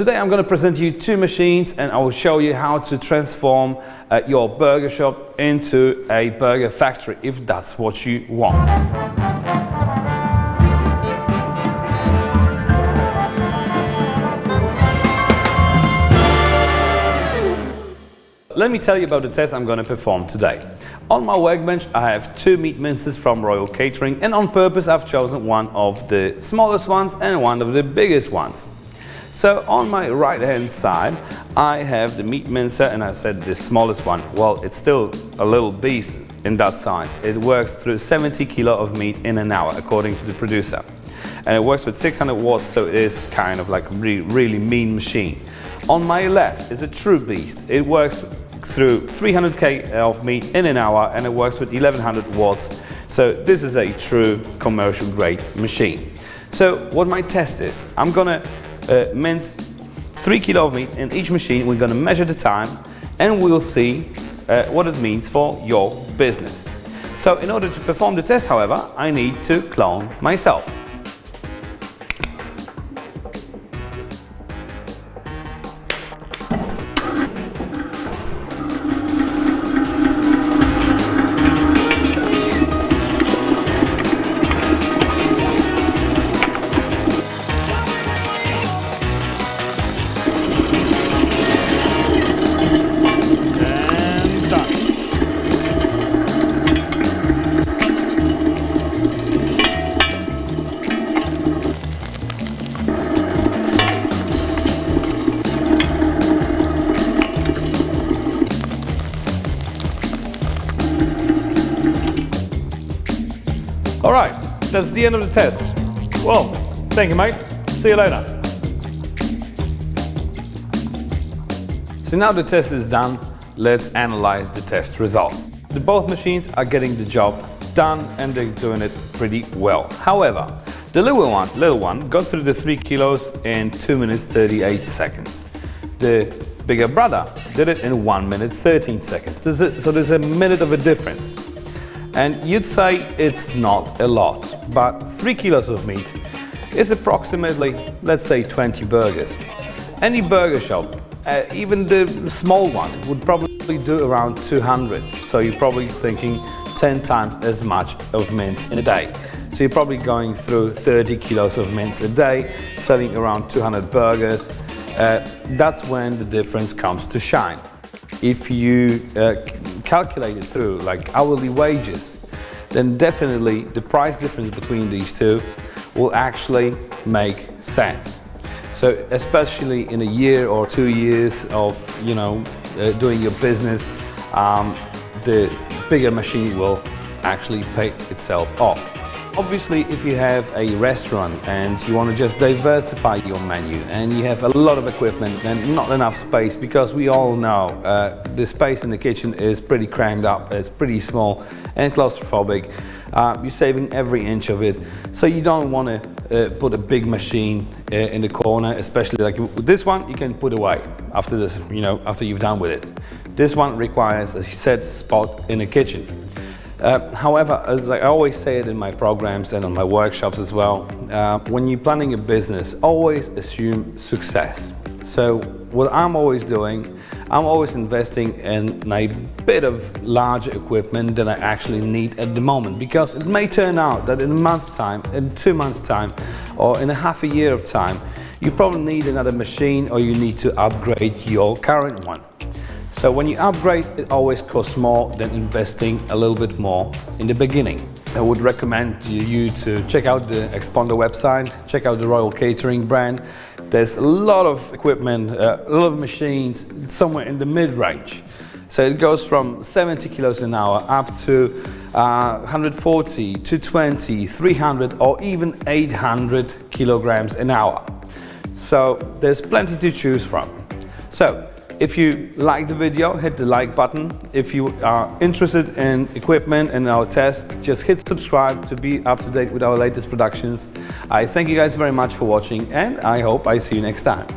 today I'm going to present you two machines and I will show you how to transform your burger shop into a burger factory if that's what you want. Let me tell you about the test I'm going to perform today. On my workbench I have two meat mincers from Royal Catering, and on purpose I've chosen one of the smallest ones and one of the biggest ones. So on my right hand side I have the meat mincer, and I said the smallest one. Well, it's still a little beast in that size. It works through 70 kilo of meat in an hour according to the producer. And it works with 600 watts, so it is kind of like a really mean machine. On my left is a true beast. It works through 300k of meat in an hour and it works with 1100 watts. So this is a true commercial grade machine. So what my test is, I'm gonna mince 3 kilo of meat in each machine. We're gonna measure the time and we'll see what it means for your business. So in order to perform the test, however, I need to clone myself. All right, that's the end of the test. Well, thank you, mate. See you later. So now the test is done, let's analyze the test results. Both machines are getting the job done and they're doing it pretty well. However, the little one got through the 3 kilos in 2 minutes 38 seconds. The bigger brother did it in 1 minute 13 seconds. So there's a minute of a difference. And you'd say it's not a lot, but 3 kilos of meat is approximately, let's say, 20 burgers. Any burger shop, even the small one, would probably do around 200. So you're probably thinking 10 times as much of mince in a day. So you're probably going through 30 kilos of mince a day, selling around 200 burgers. That's when the difference comes to shine. If you calculate it through like hourly wages, then definitely the price difference between these two will actually make sense. So especially in a year or 2 years of doing your business, the bigger machine will actually pay itself off. Obviously, if you have a restaurant and you want to just diversify your menu and you have a lot of equipment and not enough space, because we all know the space in the kitchen is pretty crammed up, it's pretty small and claustrophobic. You're saving every inch of it, so you don't want to put a big machine in the corner, especially like with this one you can put away after this, after you've done with it. This one requires a set spot in the kitchen. However, as I always say it in my programs and on my workshops as well, when you're planning a business, always assume success. So what I'm always doing, I'm always investing in a bit of larger equipment than I actually need at the moment, because it may turn out that in a month's time, in 2 months' time, or in a half a year of time, you probably need another machine or you need to upgrade your current one. So when you upgrade, it always costs more than investing a little bit more in the beginning. I would recommend you to check out the Expondo website, check out the Royal Catering brand. There's a lot of equipment, a lot of machines somewhere in the mid-range. So it goes from 70 kilos an hour up to 140, 220, 300 or even 800 kilograms an hour. So there's plenty to choose from. So if you like the video, hit the like button. If you are interested in equipment and our test, just hit subscribe to be up to date with our latest productions. I thank you guys very much for watching and I hope I see you next time.